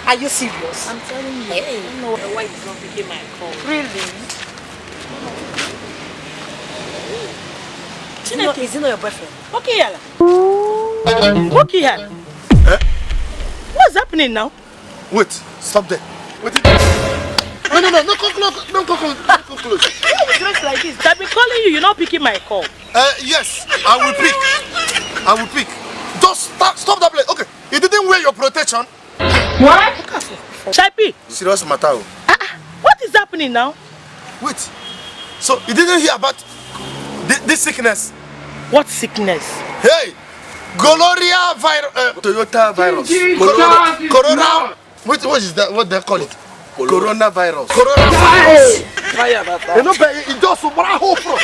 Are you serious? I'm telling you. Hey. I don't know why he's not picking my call. Really? Is he not your boyfriend? OGOCHUKWU. OGOCHUKWU. What's happening now? Wait, stop there. Wait. No, go close. Just like this. I've been calling you, you're not picking my call. Yes, I will pick. Just stop that place. Okay, you didn't wear your protection. What? Chappy. Serious matter. What is happening now? Wait, so you didn't hear about this sickness? What sickness? Hey, gonorrhea virus, Toyota virus, corona. What is that? What they call it? Coronavirus. Coronavirus. You know, it does so what I hope for.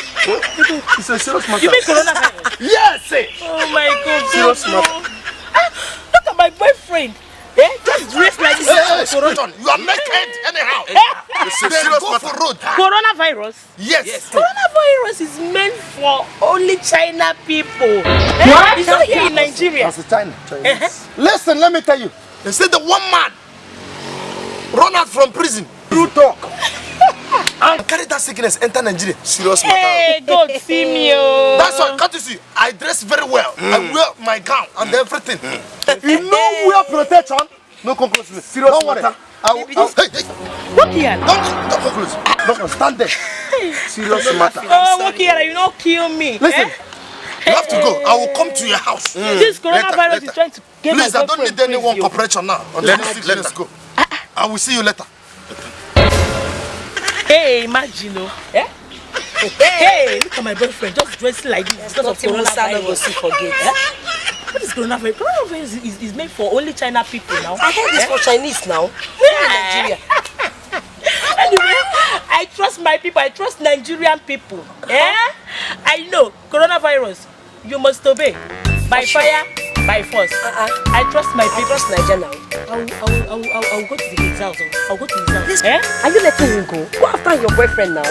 It's a serious matter. You mean coronavirus? Yes. Oh my God. Serious matter. Look at my boyfriend. Just dressed like this. You are naked anyhow. It's a serious matter. Coronavirus? Yes. Coronavirus is meant for only China people. What? It's not here in Nigeria. That's China. Listen, let me tell you. They said the one man run out from prison. True talk. And carry that sickness enter Nigeria. Serious matter. Hey, God see me. That's why, can't you see? I dress very well. I wear my gown and everything. If you know wear protection, no come close to me. Serious don't worry. Hey. OGOCHUKWU. Don't come close. Don't come. Stand there. Serious matter. Oh, OGOCHUKWU, you don't kill me. Listen. You have to go. I will come to your house. This coronavirus is trying to get my please, I don't need anyone cooperation now. Let's go. I will see you later. Hey, imagine, Hey, look at my boyfriend just dressing like this because of coronavirus. What is coronavirus? Coronavirus is meant for only China people now. I heard this for Chinese now. Nigeria. Anyway, I trust my people. I trust Nigerian people. I know coronavirus. You must obey by fire, by force. I trust my people. I trust Nigeria now. I'll go to his house. I'll go to his house. Are you letting him go? Go after your boyfriend now.